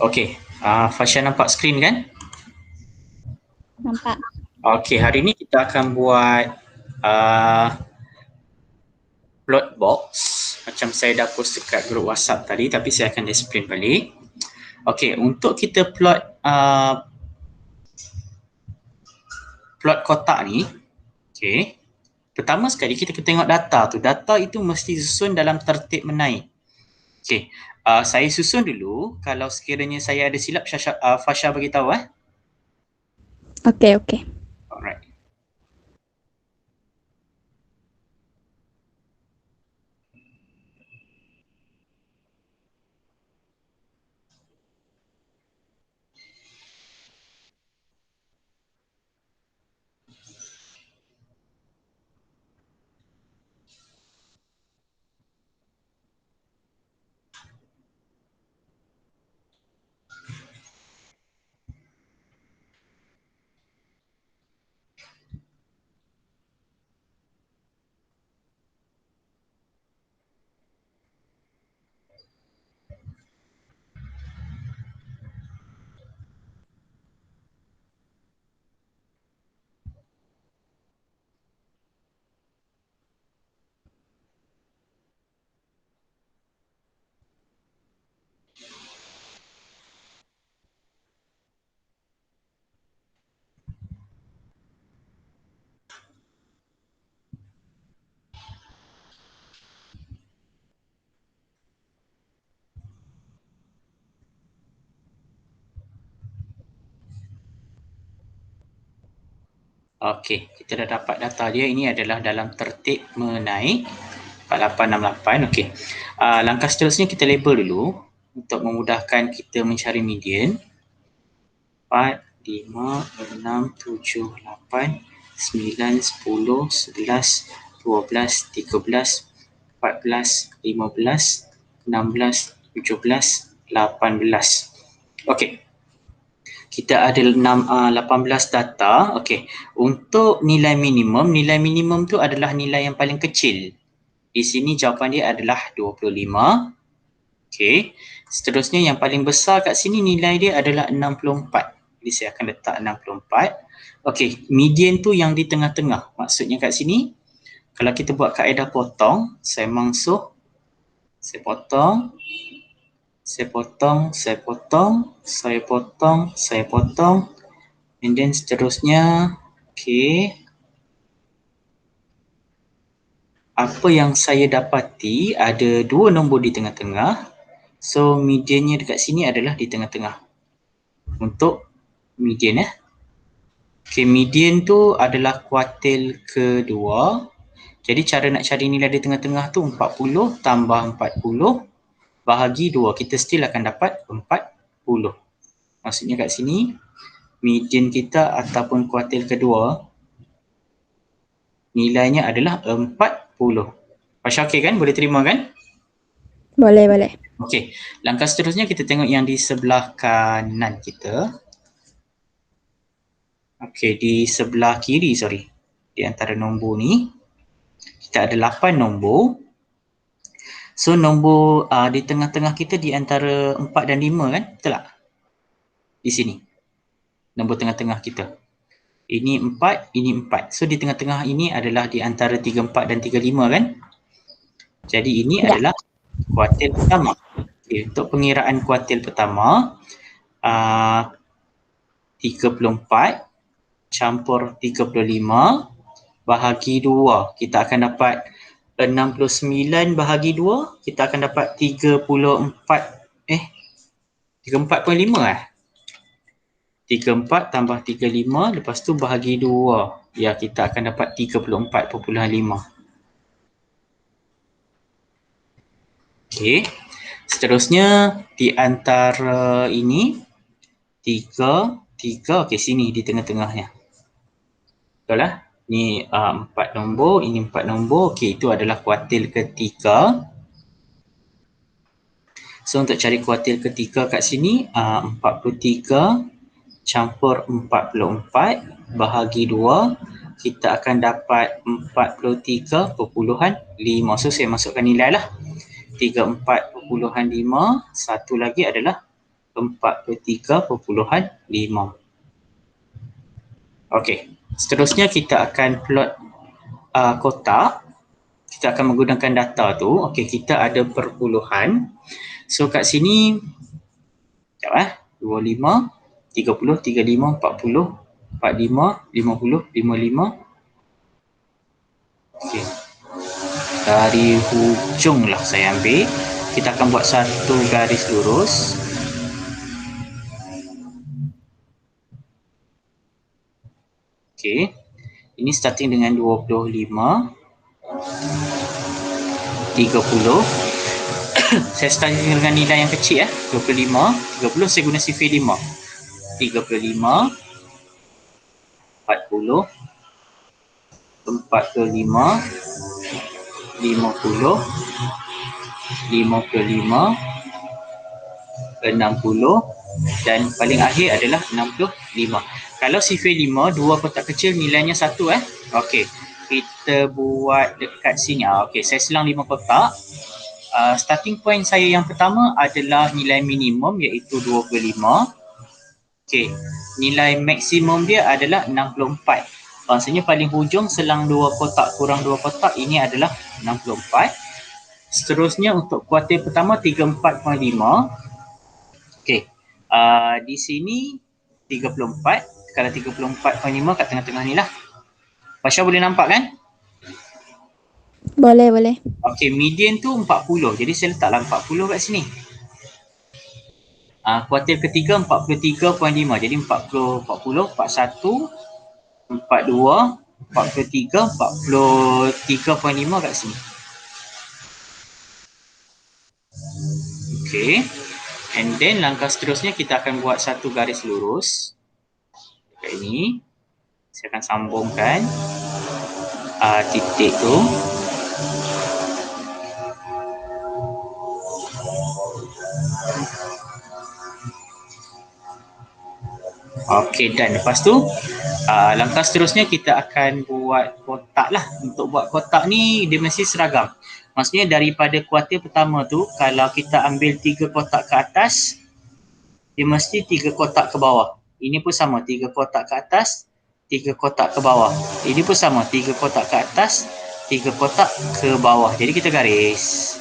Okey, Fasha nampak skrin kan? Nampak. Okey, hari ni kita akan buat plot box macam saya dah post dekat grup WhatsApp tadi, tapi saya akan explain balik. Okey, untuk kita plot kotak ni, okey. Pertama sekali kita kena tengok data tu. Data itu mesti susun dalam tertib menaik. Okey, saya susun dulu. Kalau sekiranya saya ada silap, Fasha bagi tahu Okey. Alright. Okey, kita dah dapat data dia. Ini adalah dalam tertib menaik 4868. Okey. Langkah seterusnya kita label dulu untuk memudahkan kita mencari median. 4, 5, 6, 7, 8, 9, 10, 11, 12, 13, 14, 15, 16, 17, 18. Okey. Kita ada 18 data. Okey. Untuk nilai minimum tu adalah nilai yang paling kecil. Di sini jawapan dia adalah 25. Okey. Seterusnya yang paling besar kat sini nilai dia adalah 64. Jadi saya akan letak 64. Okey, median tu yang di tengah-tengah. Maksudnya kat sini kalau kita buat kaedah potong, saya mangsuh, saya potong, saya potong, and then seterusnya. Okey. Apa yang saya dapati ada dua nombor di tengah-tengah. So mediannya dekat sini adalah di tengah-tengah. Untuk median Okey, median tu adalah kuartil kedua. Jadi cara nak cari nilai di tengah-tengah tu 40 tambah 40 bahagi 2. Kita still akan dapat 40. Maksudnya kat sini median kita ataupun kuartil kedua nilainya adalah 40. Fasha okey kan? Boleh terima kan? Boleh. Okey, langkah seterusnya kita tengok yang di sebelah kanan kita. Okey, di sebelah kiri, di antara nombor ni kita ada 8 nombor. So nombor di tengah-tengah kita di antara 4 dan 5 kan? Betul tak? Di sini. Nombor tengah-tengah kita. Ini 4, ini 4. So di tengah-tengah ini adalah di antara 34 dan 35 kan? Jadi ini adalah kuartil pertama. Okay, untuk pengiraan kuartil pertama 34 campur 35 bahagi 2. Kita akan dapat 69 bahagi 2. Kita akan dapat 34.5 34 tambah 35 lepas tu bahagi 2. Ya, kita akan dapat 34.5. Okey. Seterusnya di antara ini 3, okey sini di tengah-tengahnya. Betul lah? Ni 4 nombor, ini 4 nombor. Okey, itu adalah kuartil ketiga. So untuk cari kuartil ketiga kat sini 43 campur 44 bahagi 2, kita akan dapat 43.5. So saya masukkan nilai lah 34.5. Satu lagi adalah 43.5. Okey, seterusnya kita akan plot kotak. Kita akan menggunakan data tu. Okey, kita ada perpuluhan. So kat sini, sekejap 25, 30, 35, 40, 45, 50, 55. Okey, dari hujung lah saya ambil. Kita akan buat satu garis lurus. Okey, ini starting dengan 25, 30. Saya start dengan nilai yang kecil 25, 30 saya guna sifir 5. 35, 40, 45, 50, 55, 60 dan paling akhir adalah 65. Kalau sifir 5, dua kotak kecil nilainya 1 Okey, kita buat dekat sini. Okey, saya selang 5 kotak. Starting point saya yang pertama adalah nilai minimum iaitu 25. Okey, nilai maksimum dia adalah 64. Maksudnya paling hujung selang 2 kotak kurang 2 kotak ini adalah 64. Seterusnya untuk kuartil pertama 34.5. Okey, di sini 34. Kalau 34.5 kat tengah-tengah ni lah. Fasha boleh nampak kan? Boleh, boleh. Okey, median tu 40. Jadi saya letaklah 40 kat sini. Kuartil ketiga 43.5. Jadi 40, 41, 42, 43, 43.5 kat sini. Okey. And then langkah seterusnya kita akan buat satu garis lurus. Dekat ini. Saya akan sambungkan titik tu. Okey, dan lepas tu langkah seterusnya kita akan buat kotak lah. Untuk buat kotak ni dia mesti seragam. Maksudnya daripada kuartil pertama tu kalau kita ambil 3 kotak ke atas, dia mesti 3 kotak ke bawah. Ini pun sama, 3 kotak ke atas, 3 kotak ke bawah. Ini pun sama, 3 kotak ke atas, 3 kotak ke bawah. Jadi kita garis.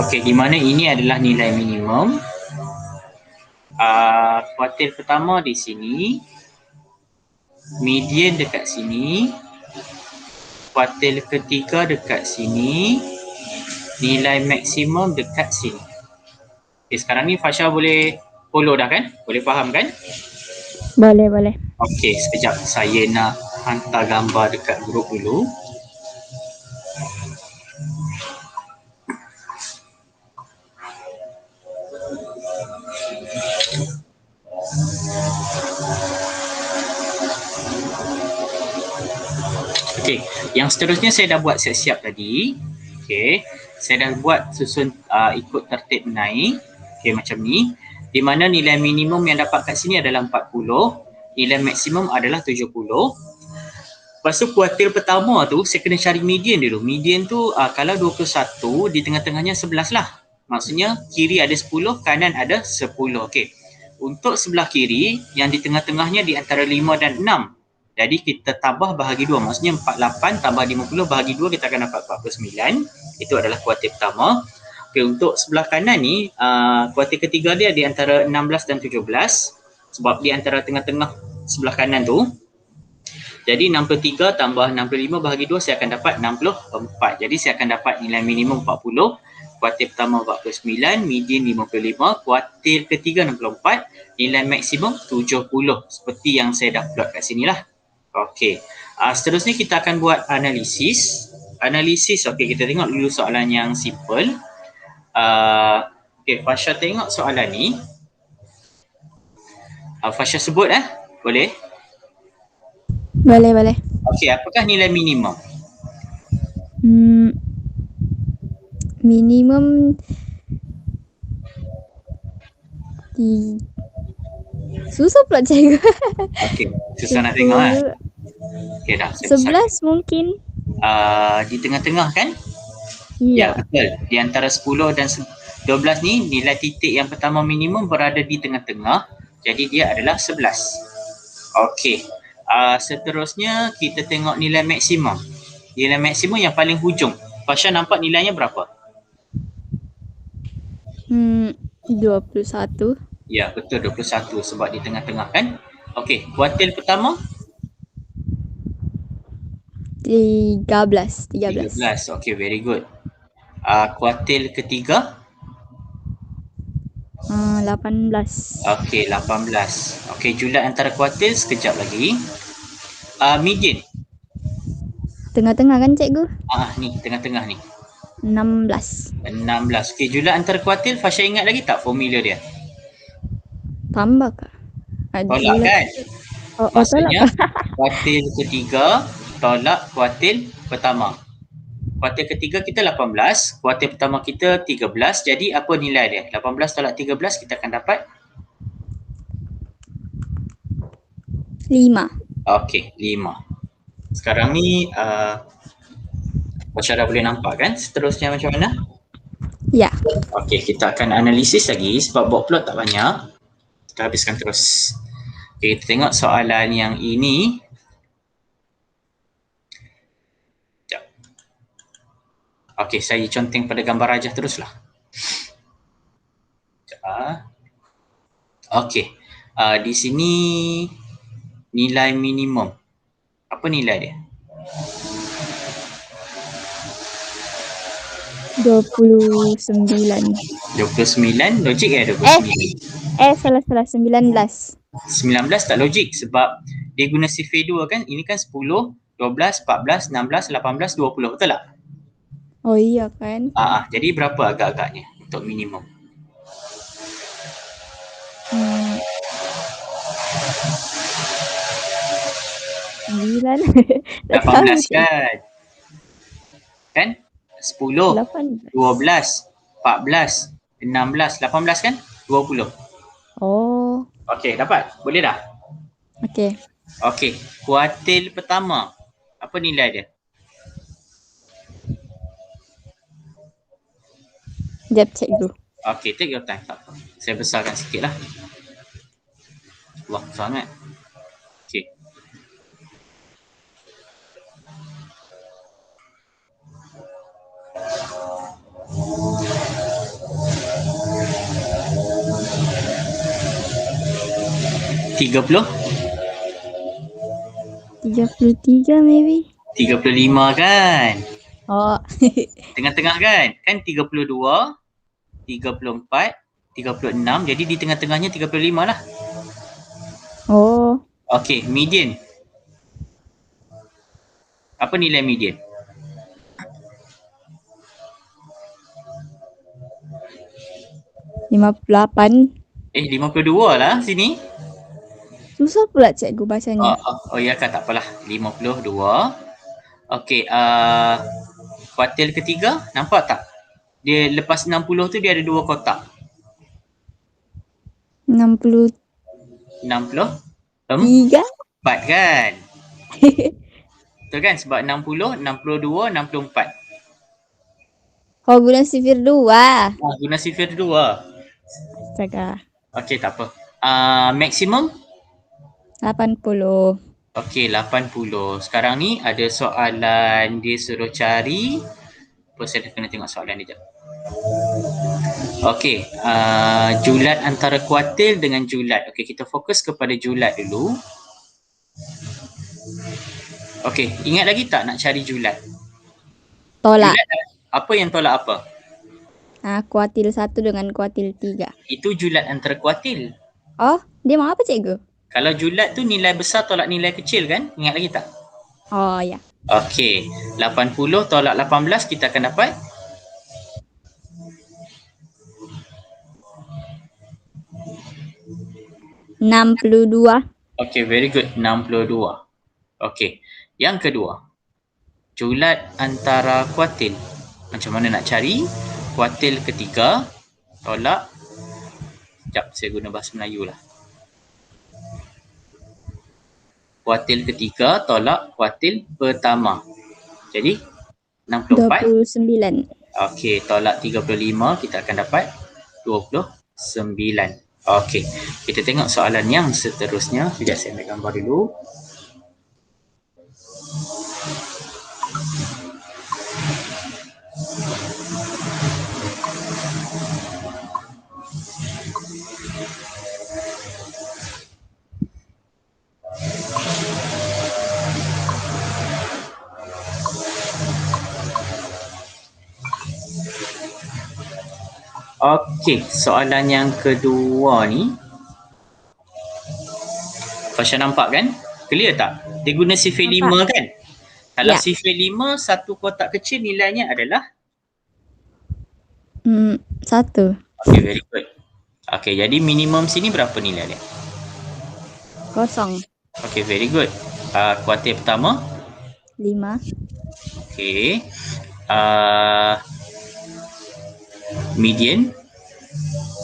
Okey, di mana ini adalah nilai minimum. Kuartil pertama di sini, median dekat sini, kuartil ketiga dekat sini, nilai maksimum dekat sini. Okay, sekarang ni Fasha boleh follow dah kan? Boleh faham kan? Boleh, boleh. Okey, sekejap saya nak hantar gambar dekat grup dulu. Okey, yang seterusnya saya dah buat siap-siap tadi. Okey, saya dah buat susun ikut tertib menaik. Okey, macam ni. Di mana nilai minimum yang dapat kat sini adalah 40, nilai maksimum adalah 70. Lepas tu kuartil pertama tu saya kena cari median dulu. Median tu kalau 21 di tengah-tengahnya 11 lah. Maksudnya kiri ada 10, kanan ada 10. Okey. Untuk sebelah kiri yang di tengah-tengahnya di antara 5 dan 6. Jadi kita tambah bahagi 2. Maksudnya 48 tambah 50 bahagi 2 kita akan dapat 49. Itu adalah kuartil pertama. Okey, untuk sebelah kanan ni kuartil ketiga dia di antara 16 dan 17. Sebab di antara tengah-tengah sebelah kanan tu. Jadi 63 tambah 65 bahagi 2 saya akan dapat 64. Jadi saya akan dapat nilai minimum 40, kuartil pertama 49, median 55, kuartil ketiga 64, nilai maksimum 70. Seperti yang saya dah plot kat sini lah. Okey. Seterusnya kita akan buat analisis. Analisis, okey, kita tengok dulu soalan yang simple. Okey, Fasha tengok soalan ni. Fasha sebut boleh? Boleh, boleh. Okey, apakah nilai minimum? Minimum susah pula cikgu. Okey, susah nak tengok Okey dah. 11 mungkin. Di tengah-tengah kan? Iya. Betul. Di antara 10 dan 12 ni nilai titik yang pertama minimum berada di tengah-tengah. Jadi dia adalah 11. Okey. Seterusnya kita tengok nilai maksimum. Nilai maksimum yang paling hujung. Fasha nampak nilainya berapa? 21. Ya, betul 21 sebab di tengah-tengah kan? Okey, kuartil pertama 13. 13. Okey, very good. Kuartil ketiga 18. okey 18. Okey, julat antara kuartil sekejap lagi. Median. Tengah-tengah kan cikgu? Ni tengah-tengah ni. 16. 16. Okey, julat antara kuartil Fasha ingat lagi tak formula dia? Tambah kah? Tolak kan? Tolak Maksudnya kah? kuartil ketiga tolak kuartil pertama. Kuartil ketiga kita 18, kuartil pertama kita 13. Jadi apa nilai dia? 18 tolak 13 kita akan dapat 5. okey, 5. Sekarang ni Fasha dah boleh nampak kan seterusnya macam mana? Ya. Okey, kita akan analisis lagi sebab buat plot tak banyak. Kita habiskan terus. Okey, kita tengok soalan yang ini. Sekejap. Okey, saya conteng pada gambar rajah teruslah. Okey, di sini nilai minimum. Apa nilai dia? 29. 29, logik ya 29? Salah 19. 19 tak logik sebab dia guna sifir 2 kan? Ini kan 10, 12, 14, 16, 18, 20, betul tak? Oh iya kan? Jadi berapa agak-agaknya untuk minimum? 9. 18 kan? Kan? 10, 18. 12, 14, 16, 18 kan? 20. Oh. Okey, dapat? Boleh dah? Okey. Okey, kuartil pertama. Apa nilai dia? Jap cikgu. Okey, take your time. Tak apa. Saya besarkan sikit lah. Wah, sangat. Okey. Tiga puluh? 33 maybe. 35 kan? Oh. Tengah-tengah kan? Kan 32, 34, 36. Jadi di tengah-tengahnya 35 lah. Oh. Okey, median. Apa nilai median? 58. 52 lah sini. Susah pula cikgu bacanya. Oh ya kan, tak apalah. 52. Okey, kuartil ketiga nampak tak? Dia lepas 60 tu dia ada dua kotak. 60. 64 kan? Betul kan? Sebab 60, 62, 64. Oh, guna sifir 2. Guna sifir 2. Astaga. Okey, tak apa. Maksimum? 80. Okey, 80. Sekarang ni ada soalan dia suruh cari. Saya dah kena tengok soalan dia jap. Okey, julat antara kuartil dengan julat. Okey, kita fokus kepada julat dulu. Okey, ingat lagi tak nak cari julat? Tolak. Julat apa yang tolak apa? Kuartil 1 dengan kuartil 3. Itu julat antara kuartil. Oh, dia mau apa cikgu? Kalau julat tu nilai besar tolak nilai kecil kan? Ingat lagi tak? Oh ya. Okey, 80 tolak 18 kita akan dapat 62. okey, very good. 62. Okey, yang kedua. Julat antara kuartil. Macam mana nak cari? Kuartil ketiga tolak. Sekejap, saya guna bahasa Melayu lah. Kuartil ketiga tolak kuartil pertama. Jadi 64. 29. Okey, tolak 35 kita akan dapat 29. Okey, kita tengok soalan yang seterusnya. Sekejap saya ambil gambar dulu. Okey, soalan yang kedua ni. Fasha nampak kan? Clear tak? Dia guna sifir 5 kan? Kalau Ya. sifir 5, satu kotak kecil nilainya adalah? 1. Okey, very good. Okey, jadi minimum sini berapa nilai dia? 0. Okey, very good. Kuartil pertama? 5. Okey. Median?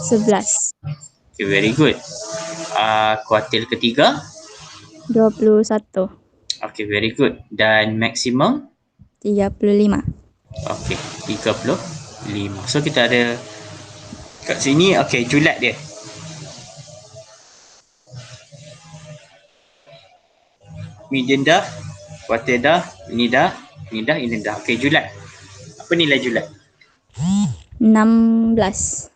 11. Okay, very good. Kuartil ketiga? 21. Okay, very good. Dan maksimum? 35. Okay, 35. So kita ada kat sini, okay, julat dia. Median dah, kuartil dah, ini dah, ini dah, ini dah. Okay, julat. Apa nilai julat? 16.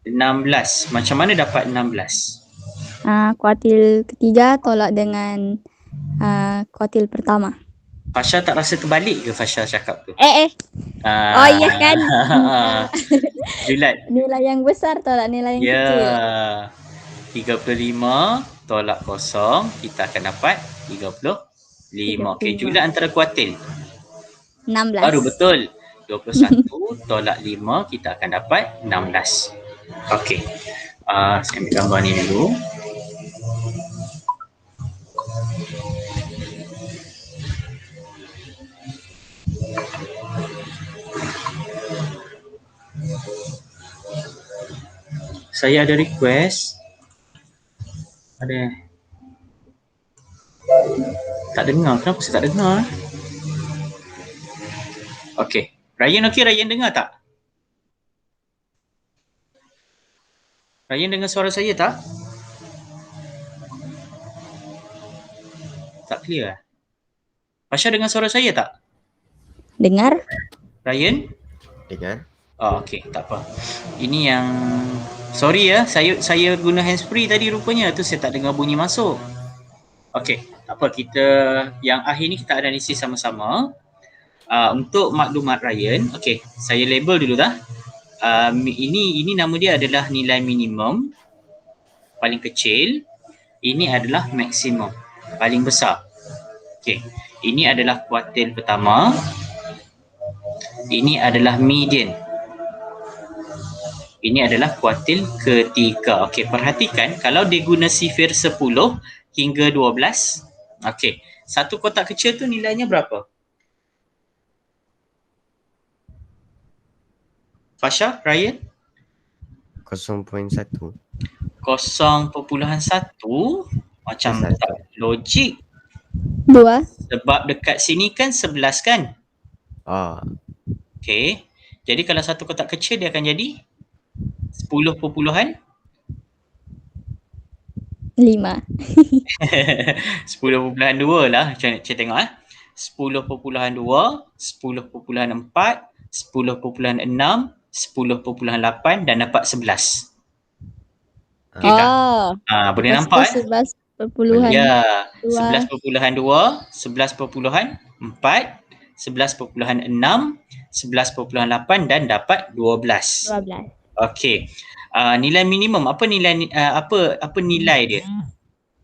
16. Macam mana dapat 16? Kuartil ketiga tolak dengan kuartil pertama. Fasha tak rasa terbalik ke Fasha cakap tu? Oh iya kan. Julat. Nilai yang besar tolak nilai yang kecil. 35 tolak 0, kita akan dapat 35. Okey, julat antara kuartil. 16. Baru betul. 21 tolak 5, kita akan dapat 16. Okey. Saya ambil gambar ni dulu. Saya ada request. Ada. Tak dengar. Kenapa saya tak dengar? Okey. Ryan okey? Ryan dengar tak? Ryan dengar suara saya tak? Tak clear. Fasha dengar suara saya tak? Dengar? Ryan? Dengar. Okey, tak apa. Ini yang sorry ya, saya guna handsfree tadi rupanya tu saya tak dengar bunyi masuk. Okey, tak apa, kita yang akhir ni kita analisis sama-sama. Untuk maklumat Ryan, okey, saya label dulu dah. Ini nama dia adalah nilai minimum paling kecil. Ini adalah maksimum paling besar. Okey, ini adalah kuartil pertama. Ini adalah median. Ini adalah kuartil ketiga. Okey, perhatikan kalau dia guna sifir 10 hingga 12. Okey, satu kotak kecil tu nilainya berapa? Fasha, Ryan? 0.1. 0.1 macam tak logik. 2. Sebab dekat sini kan 11 kan? Okey. Jadi kalau satu kotak kecil dia akan jadi 10.5 5. 10.2 lah. Saya tengok 10.2, 10.4, 10.6, 10.8 dan dapat 11. Okay tak? Boleh nampak 11.2. Ya, 11.2, 11.4, 11.6, 11.8 dan dapat 12. 12. Okey. Nilai minimum apa nilai apa nilai dia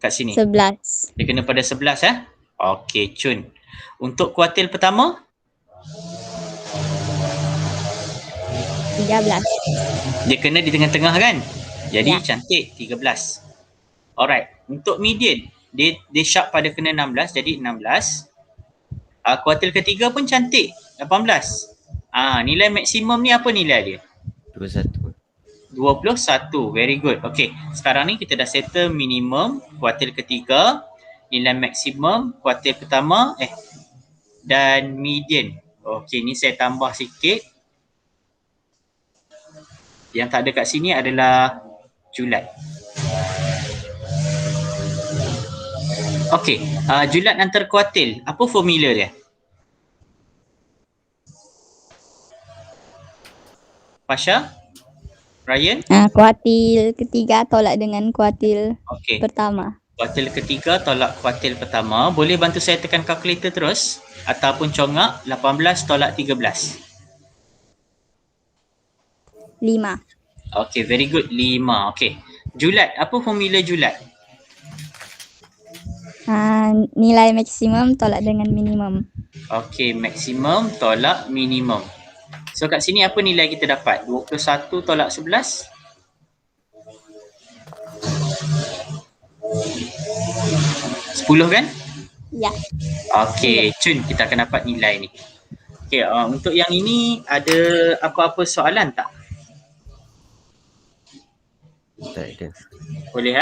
kat sini? 11. Dia kena pada 11 Okey, cun. Untuk kuartil pertama? 13. Dia kena di tengah-tengah kan? Jadi Ya. cantik 13. Alright. Untuk median, dia sharp pada kena 16 jadi 16. Kuartil ketiga pun cantik 18. Nilai maksimum ni apa nilai dia? 21. 21. Very good. Okay. Sekarang ni kita dah settle minimum kuartil ketiga, nilai maksimum kuartil pertama, dan median. Okey, ni saya tambah sikit. Yang tak ada kat sini adalah julat. Okey, julat antara kuartil. Apa formula dia? Pasha? Ryan? Kuartil ketiga tolak dengan kuartil Okey. pertama. Kuartil ketiga tolak kuartil pertama. Boleh bantu saya tekan kalkulator terus? Ataupun congak 18 tolak 13. 5. Okey, very good. 5. Okey. Julat. Apa formula julat? Nilai maksimum tolak dengan minimum. Okey, maksimum tolak minimum. So kat sini apa nilai kita dapat? 21 tolak 11? 10 kan? Ya. Okey, cun kita akan dapat nilai ni. Okey, untuk yang ini ada apa-apa soalan tak? Tak ada. Boleh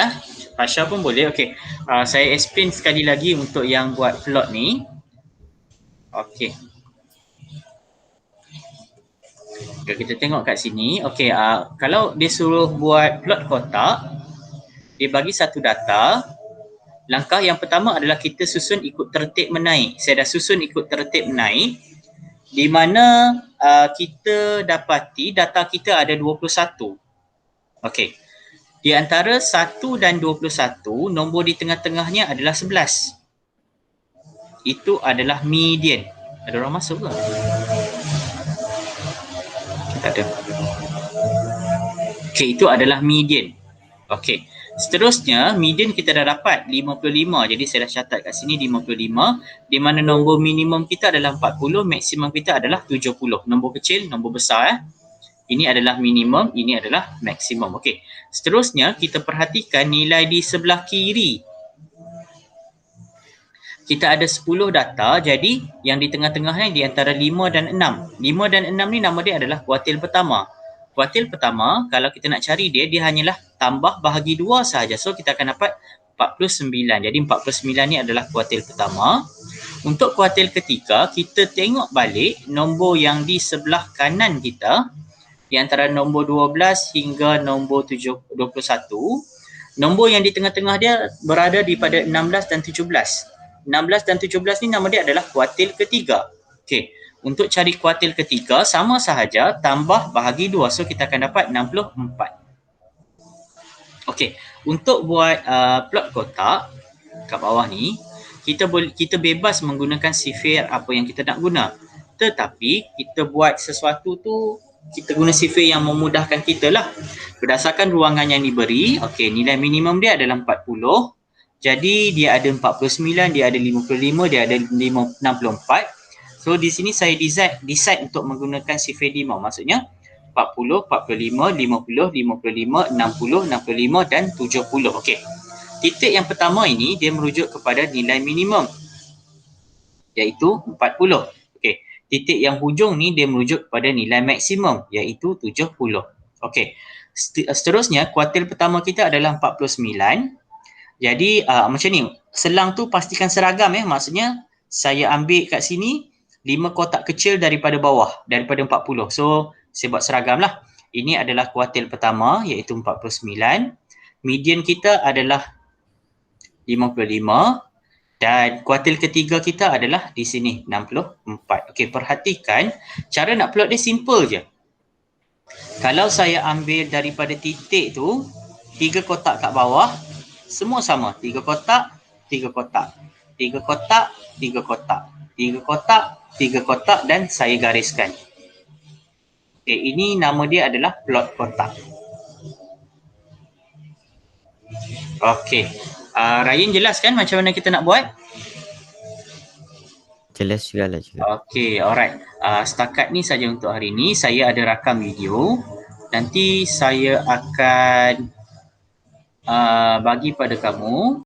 Pasha pun boleh. Okey. Saya explain sekali lagi untuk yang buat plot ni. Okey. Okay, kita tengok kat sini. Okey, kalau dia suruh buat plot kotak, dia bagi satu data. Langkah yang pertama adalah kita susun ikut tertib menaik. Saya dah susun ikut tertib menaik, di mana kita dapati data kita ada 21. Okey. Di antara 1 dan 21, nombor di tengah-tengahnya adalah 11. Itu adalah median. Ada orang masuk ke? Tak ada. Okey, itu adalah median. Okey. Seterusnya, median kita dah dapat 55. Jadi saya dah catat kat sini 55. Di mana nombor minimum kita adalah 40, maksimum kita adalah 70. Nombor kecil, nombor besar Ini adalah minimum, ini adalah maksimum. Okey. Seterusnya kita perhatikan nilai di sebelah kiri. Kita ada 10 data, jadi yang di tengah-tengah ni di antara 5 dan 6. 5 dan 6 ni nama dia adalah kuartil pertama. Kuartil pertama, kalau kita nak cari dia, dia hanyalah tambah bahagi 2 sahaja. So kita akan dapat 49. Jadi 49 ni adalah kuartil pertama. Untuk kuartil ketiga, kita tengok balik nombor yang di sebelah kanan kita, di antara nombor 12 hingga nombor 21. Nombor yang di tengah-tengah dia berada di pada 16 dan 17. 16 dan 17 ni nama dia adalah kuartil ketiga. Okey, untuk cari kuartil ketiga sama sahaja tambah bahagi 2. So kita akan dapat 64. Okey, untuk buat plot kotak kat bawah ni, kita bebas menggunakan sifir apa yang kita nak guna. Tetapi kita buat sesuatu tu kita guna sifir yang memudahkan kita lah. Berdasarkan ruangan yang diberi, okey, nilai minimum dia adalah 40. Jadi dia ada 49, dia ada 55, dia ada 64. So di sini saya decide untuk menggunakan sifir 5. Maksudnya 40, 45, 50, 55, 60, 65 dan 70. Okey. Titik yang pertama ini dia merujuk kepada nilai minimum, iaitu 40. Okey. Titik yang hujung ni dia merujuk kepada nilai maksimum, iaitu 70. Okey. Seterusnya kuartil pertama kita adalah 49. Jadi macam ni, selang tu pastikan seragam maksudnya saya ambil kat sini 5 kotak kecil daripada bawah, daripada 40. So saya buat seragam lah. Ini adalah kuartil pertama iaitu 49. Median kita adalah 55 dan kuartil ketiga kita adalah di sini 64. Okey, perhatikan cara nak plot dia simple je. Kalau saya ambil daripada titik tu 3 kotak kat bawah, semua sama, 3 kotak, 3 kotak, 3 kotak, 3 kotak, 3 kotak, 3 kotak dan saya gariskan. Okey, ini nama dia adalah plot kotak. Okey, Ryan jelaskan macam mana kita nak buat? Jelas juga lah juga. Okey, alright. Setakat ni saja untuk hari ni. Saya ada rakam video. Nanti saya akan bagi pada kamu